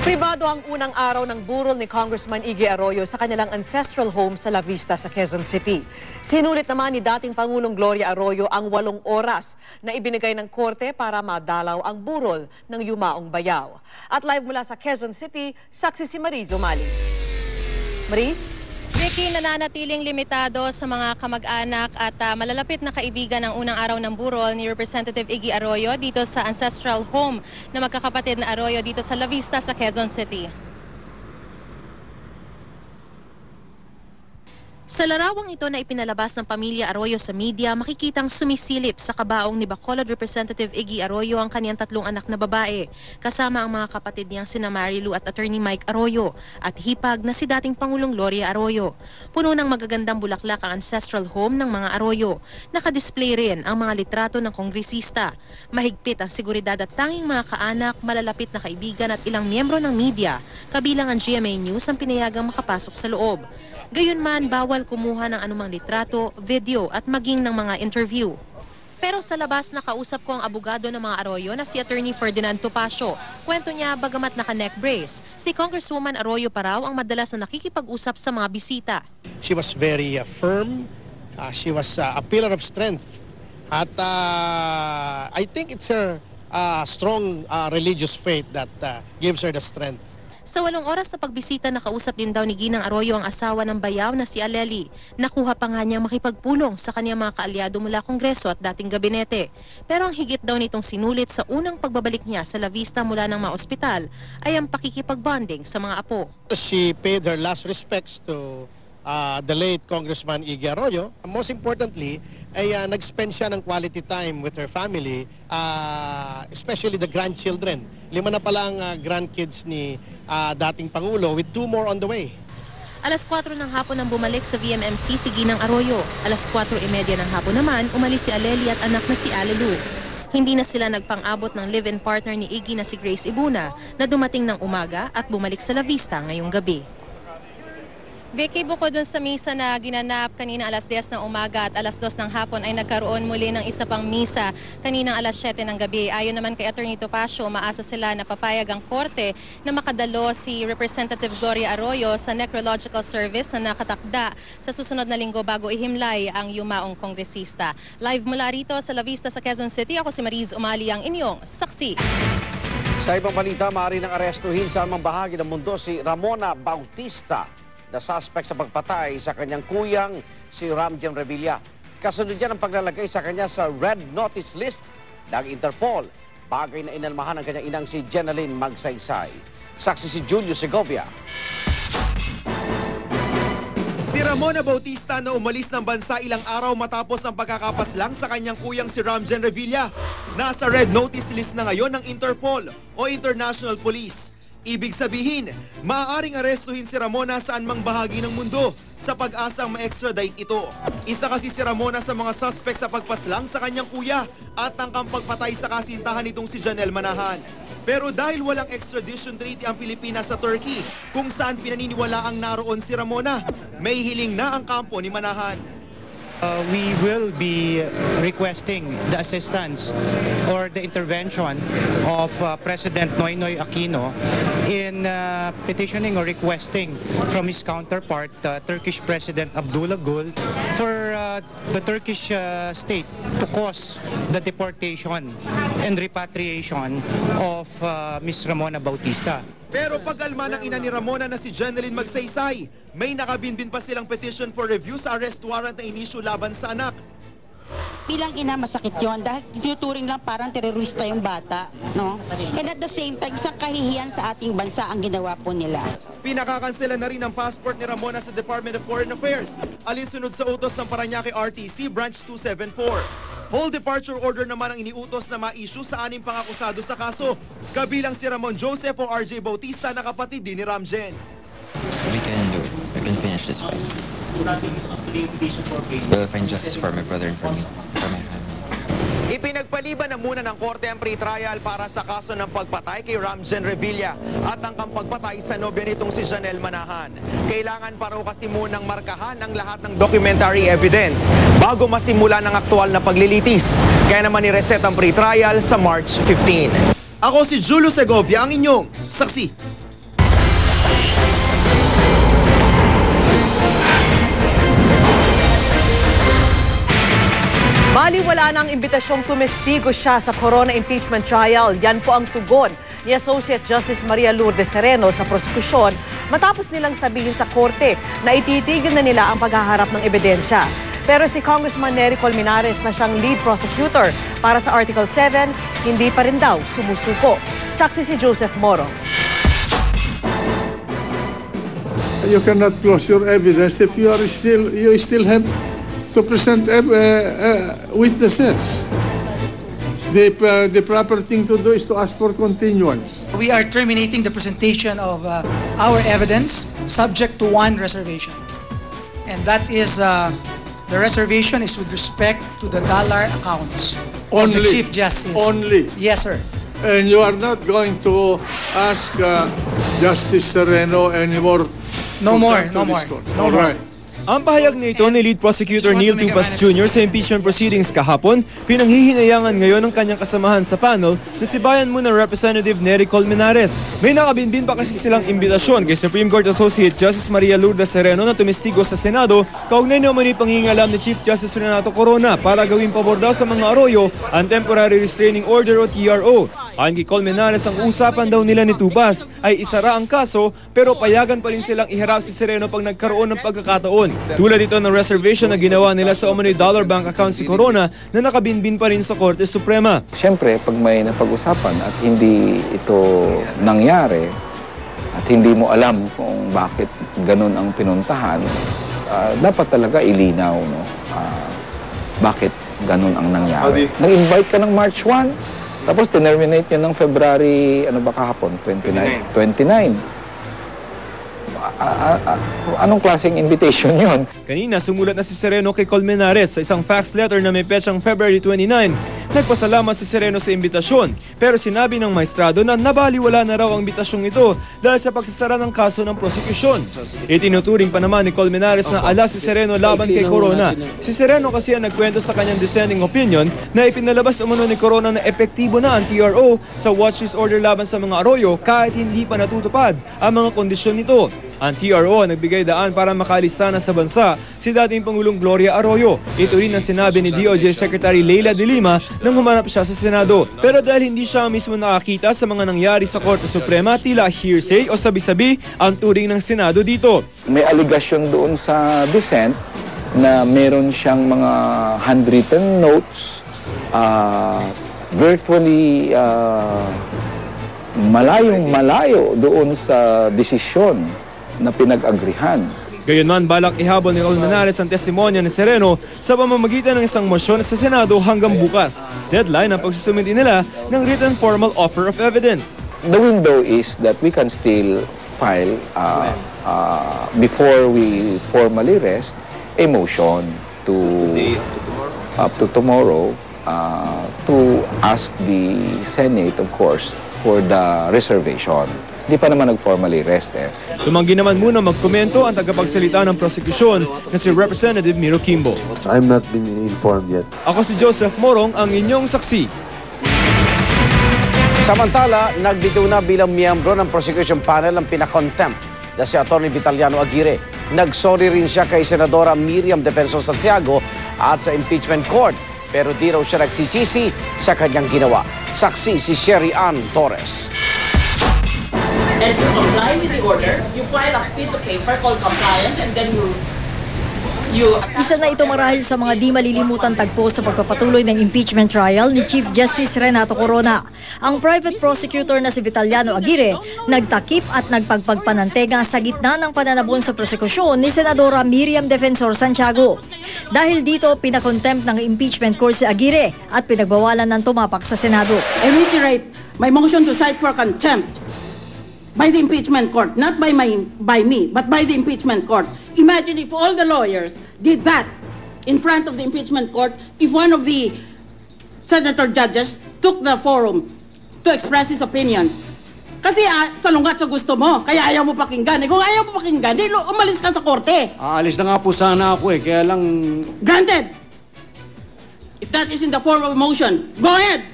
Pribado ang unang araw ng burol ni Congressman Iggy Arroyo sa kanilang ancestral home sa La Vista sa Quezon City. Sinulit naman ni dating Pangulong Gloria Arroyo ang 8 oras na ibinigay ng korte para madalaw ang burol ng yumaong bayaw. At live mula sa Quezon City, saksi si Mariz Umali. Mariz? Vicky, nananatiling limitado sa mga kamag-anak at malalapit na kaibigan ng unang araw ng burol ni Representative Iggy Arroyo dito sa ancestral home na magkakapatid na Arroyo dito sa La Vista sa Quezon City. Sa larawang ito na ipinalabas ng pamilya Arroyo sa media, makikitang sumisilip sa kabaong ni Bacolod Representative Iggy Arroyo ang kaniyang 3 anak na babae, kasama ang mga kapatid niyang sina Marilu at Attorney Mike Arroyo, at hipag na si dating Pangulong Gloria Arroyo. Puno ng magagandang bulaklak ang ancestral home ng mga Arroyo. Nakadisplay rin ang mga litrato ng kongresista. Mahigpit ang seguridad at tanging mga kaanak, malalapit na kaibigan at ilang miyembro ng media, kabilang ang GMA News ang pinayagang makapasok sa loob. Gayunman, bawal kumuha ng anumang litrato, video at maging ng mga interview. Pero sa labas, nakausap ko ang abogado ng mga Arroyo na si Attorney Ferdinand Topacio. Kwento niya, bagamat naka-neck brace, si Congresswoman Arroyo pa raw ang madalas na nakikipag-usap sa mga bisita. She was very firm. She was a pillar of strength. At I think it's her strong religious faith that gives her the strength. Sa 8 oras na pagbisita, nakausap din daw ni Ginang Arroyo ang asawa ng bayaw na si Aleli. Nakuha pa nga niyang makipagpulong sa kanyang mga kaalyado mula Kongreso at dating gabinete. Pero ang higit daw nitong sinulit sa unang pagbabalik niya sa La Vista mula ng mga ospital ay ang pakikipag-bonding sa mga apo. She paid her last respects to the late Congressman Iggy Arroyo. Most importantly, ay nag-spend siya ng quality time with her family, especially the grandchildren. 5 na palang grandkids ni dating Pangulo with 2 more on the way. Alas 4 ng hapon nang bumalik sa VMMC si Ginang Arroyo. Alas 4:30 ng hapon naman, umalis si Aleli at anak na si Alelu. Hindi na sila nagpang-abot ng live-in partner ni Iggy na si Grace Ibuna na dumating ng umaga at bumalik sa La Vista ngayong gabi. Vicky, bukod dun sa misa na ginanap kanina alas 10 ng umaga at alas 2 ng hapon ay nagkaroon muli ng isa pang misa kaninang alas 7 ng gabi. Ayon naman kay Attorney Topacio, umaasa sila na papayag ang korte na makadalo si Representative Gloria Arroyo sa necrological service na nakatakda sa susunod na linggo bago ihimlay ang yumaong kongresista. Live mula rito sa La Vista sa Quezon City, ako si Mariz Umali, ang inyong saksi. Sa ibang balita, maaari nang arestuhin sa anumang bahagi ng mundo si Ramona Bautista, na suspect sa pagpatay sa kanyang kuyang si Ramjen Revilla. Kasunod yan ang paglalagay sa kanya sa Red Notice List ng Interpol, bagay na inalmahan ng kanyang inang si Jenaline Magsaysay. Saksi si Julio Segovia. Si Ramona Bautista na umalis ng bansa ilang araw matapos ang pagkakapaslang sa kanyang kuyang si Ramjen Revilla. Nasa Red Notice List na ngayon ng Interpol o International Police. Ibig sabihin, maaaring arestuhin si Ramona saan mang bahagi ng mundo sa pag-asang ma-extradite ito. Isa kasi si Ramona sa mga suspect sa pagpaslang sa kanyang kuya at tangkang pagpatay sa kasintahan nitong si Janelle Manahan. Pero dahil walang extradition treaty ang Pilipinas sa Turkey, kung saan pinaniniwalaang naroon si Ramona, may hiling na ang kampo ni Manahan. We will be requesting the assistance or the intervention of President Noynoy Aquino in petitioning or requesting from his counterpart, Turkish President Abdullah Gül, for the Turkish state to cause the deportation and repatriation of Ms. Ramona Bautista. Pero pag-alma ng ina ni Ramona na si Jenaline Magsaysay, may nakabinbin pa silang petition for review sa arrest warrant na inisyu laban sa anak. Bilang ina, masakit yon dahil tinuturing lang parang terorista yung bata, no? And at the same time, isang kahihiyan sa ating bansa ang ginawa po nila. Pinakakansela na rin ang passport ni Ramona sa Department of Foreign Affairs, alinsunod sa utos ng Parañaque RTC Branch 274. Whole departure order naman ang iniutos na ma-issue sa 6 pang-akusado sa kaso, kabilang si Ramon Joseph o RJ Bautista na kapatid din ni Ramjen. We can do it. We can finish this fight. We'll find justice for my brother and for me, for my family. Ipinagpaliban na muna ng korte ang pre-trial para sa kaso ng pagpatay kay Ramjen Revilla at ang pagpatay sa nobya nitong si Janelle Manahan. Kailangan pa raw kasi munang markahan ang lahat ng documentary evidence bago masimula ng aktual na paglilitis. Kaya naman i-reset ang pre-trial sa March 15. Ako si Julio Segovia, ang inyong saksi. Baliwala na ang imbitasyong tumestigo siya sa corona impeachment trial. Yan po ang tugon ni Associate Justice Maria Lourdes Sereno sa prosekusyon matapos nilang sabihin sa korte na ititigil na nila ang paghaharap ng ebidensya. Pero si Congressman Nery Colmenares na siyang lead prosecutor para sa Article 7, hindi pa rin daw sumusuko. Saksi si Joseph Moro. You cannot close your evidence if you still have to present witnesses. The proper thing to do is to ask for continuance. We are terminating the presentation of our evidence subject to one reservation. And that is, the reservation is with respect to the dollar accounts of the Only. Chief Justice. Only. Yes, sir. And you are not going to ask Justice Sereno anymore. No to more, come to no this more, court. no All more. right. Ang pahayag nito ni Lead Prosecutor Neil Tupas Jr. sa impeachment proceedings kahapon, pinanghihinayangan ngayon ng kanyang kasamahan sa panel na si Bayan Muna Representative Nery Colmenares. May nakabinbin pa kasi silang imbitasyon kay Supreme Court Associate Justice Maria Lourdes Sereno na tumestigo sa Senado kaugnay na umano'y panghingalam ni Chief Justice Renato Corona para gawing pabor daw sa mga Arroyo ang Temporary Restraining Order o TRO. Ayon kay Colmenares, ang usapan daw nila ni Tupas ay isara ang kaso pero payagan pa rin silang iharap si Sereno pag nagkaroon ng pagkakataon. Tulad ito ng reservation na ginawa nila sa umano'y dollar bank account si Corona na nakabinbin pa rin sa Korte Suprema. Siyempre, pag may napag-usapan at hindi ito nangyari at hindi mo alam kung bakit ganun ang pinuntahan, dapat talaga ilinaw, no? Bakit ganun ang nangyari. Nag-invite ka ng March 1, tapos terminate nyo ng February, ano ba kahapon? 29. Anong klaseng invitation yun? Kanina, sumulat na si Sereno kay Colmenares sa isang fax letter na may petsang February 29. Nagpasalamat si Sereno sa imbitasyon, pero sinabi ng maestrado na nabaliwala na raw ang imbitasyong ito dahil sa pagsasara ng kaso ng prosekusyon. Itinuturing pa naman ni Colmenares na ala si Sereno laban kay Corona. Si Sereno kasi ang nagkwento sa kanyang dissenting opinion na ipinalabas umano ni Corona na epektibo na ang TRO sa watchlist order laban sa mga Arroyo kahit hindi pa natutupad ang mga kondisyon nito. Ang TRO nagbigay daan para makalista na sa bansa si dating Pangulong Gloria Arroyo. Ito rin ang sinabi ni DOJ Secretary Leila de Lima nang humarap siya sa Senado. Pero dahil hindi siya mismo nakakita sa mga nangyari sa Korte Suprema, tila hearsay o sabi-sabi ang turing ng Senado dito. May allegation doon sa dissent na meron siyang mga handwritten notes, virtually malayong-malayo doon sa desisyon na pinag-agrihan. Gayunman, balak ihabol ni Colmenares ang testimonya ni Sereno sa pamamagitan ng isang motion sa Senado hanggang bukas. Deadline ang pagsusumiti nila ng written formal offer of evidence. The window is that we can still file, before we formally rest, a motion to, up to tomorrow, to ask the Senate, of course, for the reservation. Hindi pa naman nag-formally rest Tumanggi naman muna magkomento ang tagapagsalita ng prosekusyon na si Representative Miro Kimbo. I'm not been informed yet. Ako si Joseph Morong, ang inyong saksi. Samantala, nagbitiw na bilang miyembro ng prosecution panel ang pinakontempt na si Atty. Vitaliano Aguirre. Nagsorry rin siya kay Senadora Miriam Defensor Santiago at sa impeachment court. Pero di raw siya nagsisisi sa kanyang ginawa. Saksi si Sherry Ann Torres. And you comply with the order, you file a piece of paper called compliance, and then you Isa na ito marahil sa mga di malilimutan tagpo sa pagpapatuloy ng impeachment trial ni Chief Justice Renato Corona. Ang private prosecutor na si Vitaliano Aguirre nagtakip at nagpagpagpanantega sa gitna ng pananabon sa prosekusyon ni Senadora Miriam Defensor Santiago. Dahil dito, pinakontempt ng impeachment court si Aguirre at pinagbawalan ng tumapak sa Senado. I reiterate my motion to cite for contempt by the impeachment court, not by me, but by the impeachment court. Imagine if all the lawyers did that in front of the impeachment court, if one of the senator judges took the forum to express his opinions. Kasi salungat sa gusto mo, kaya ayaw mo pakinggan. Kung ayaw mo pakinggan, di umalis ka sa korte. Aalis na nga po sana ako kaya lang... Granted! If that is in the form of a motion, go ahead!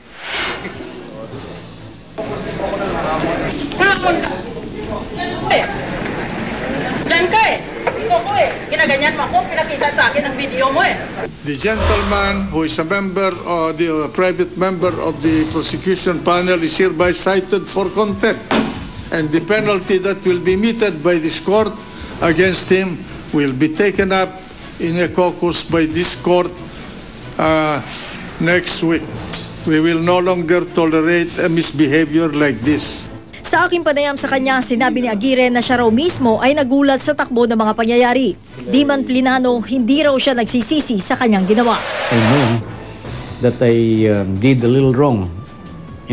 Diyan ka eh. Ito. ko eh. Ginaganyan mo ako, pinakita sa akin ang video mo eh. The gentleman who is a member or the private member of the prosecution panel is hereby cited for contempt. And the penalty that will be meted by this court against him will be taken up in a caucus by this court next week. We will no longer tolerate a misbehavior like this. Sa aking panayam sa kanya, sinabi ni Aguirre na siya raw mismo ay nagulat sa takbo ng mga pangyayari. Di man plinano, hindi raw siya nagsisisi sa kanyang ginawa. I know that I did a little wrong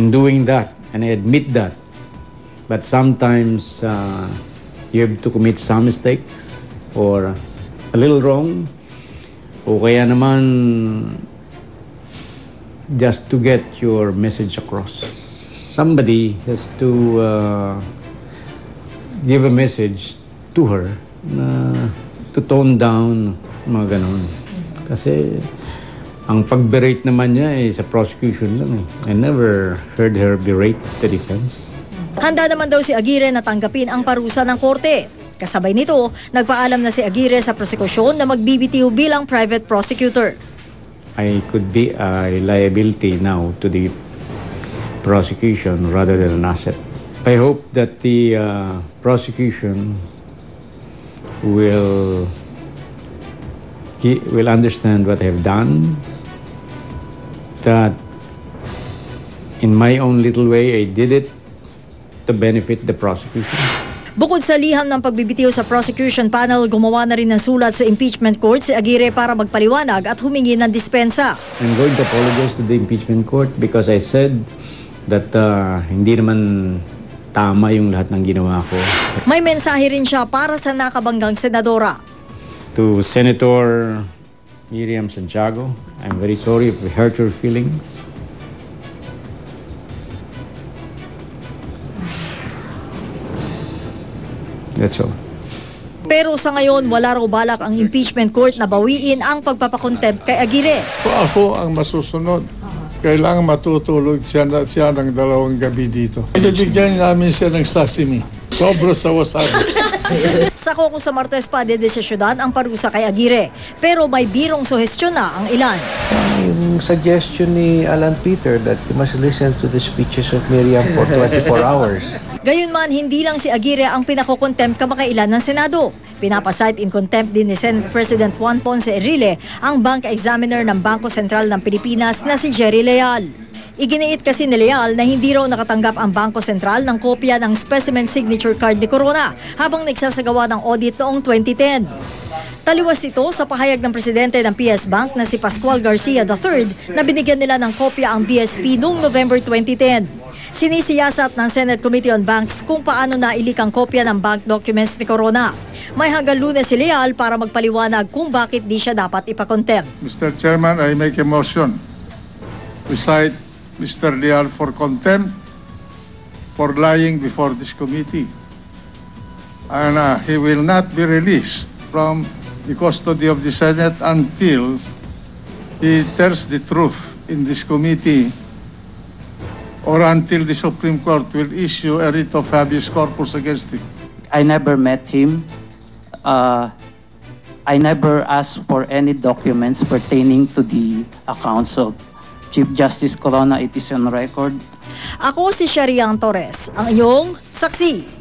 in doing that, and I admit that. But sometimes you have to commit some mistakes or a little wrong, o kaya naman just to get your message across. Somebody has to give a message to her na to tone down mga ganon. Kasi ang pag-berate naman niya sa prosecution lang eh. I never heard her berate the defense. Handa naman daw si Aguirre na tanggapin ang parusa ng korte. Kasabay nito, nagpaalam na si Aguirre sa prosekusyon na magbibitiw bilang private prosecutor. I could be a liability now to the prosecution rather than an asset. I hope that the prosecution will understand what I have done, that in my own little way I did it to benefit the prosecution. Bukod sa liham ng pagbibitiw sa prosecution panel, gumawa na rin ng sulat sa impeachment court si Aguirre para magpaliwanag at humingi ng dispensa. I'm going to apologize to the impeachment court because I said that hindi naman tama yung lahat ng ginawa ko. May mensahe rin siya para sa nakabanggang senadora. To Senator Miriam Santiago, I'm very sorry if we hurt your feelings. That's all. Pero sa ngayon, wala raw balak ang impeachment court na bawiin ang pagpapakontempt kay Aguirre. Ako ang masusunod. Kailangan matutulog siya ng 2 gabi dito. Ibibigyan namin siya ng sashimi. Sobra sa wasabi. Sa caucus sa Martes pa, dedesisyonan ang parusa kay Aguirre. Pero may birong suhestyon na ang ilan. Yung suggestion ni Alan Peter that you must listen to the speeches of Miriam for 24 hours. Gayunman, hindi lang si Aguirre ang pinakokontempt kamakailan ng Senado. Pinapasite in contempt din ni Senate President Juan Ponce Enrile ang bank examiner ng Bangko Sentral ng Pilipinas na si Jerry Leal. Iginiit kasi ni Leal na hindi raw nakatanggap ang Bangko Sentral ng kopya ng specimen signature card ni Corona habang nagsasagawa ng audit noong 2010. Taliwas ito sa pahayag ng presidente ng PS Bank na si Pascual Garcia III na binigyan nila ng kopya ang BSP noong November 2010. Sinisiyasat ng Senate Committee on Banks kung paano nailik ang kopya ng bank documents ni Corona. May hanggang Lunes si Leal para magpaliwanag kung bakit di siya dapat ipakontempt. Mr. Chairman, I make a motion to cite Mr. Leal for contempt for lying before this committee. And he will not be released from the custody of the Senate until he tells the truth in this committee or until the Supreme Court will issue a writ of habeas corpus against him. I never met him. I never asked for any documents pertaining to the accounts of Chief Justice Corona. It is on record. Ako si Shariang Torres, ang iyong saksi.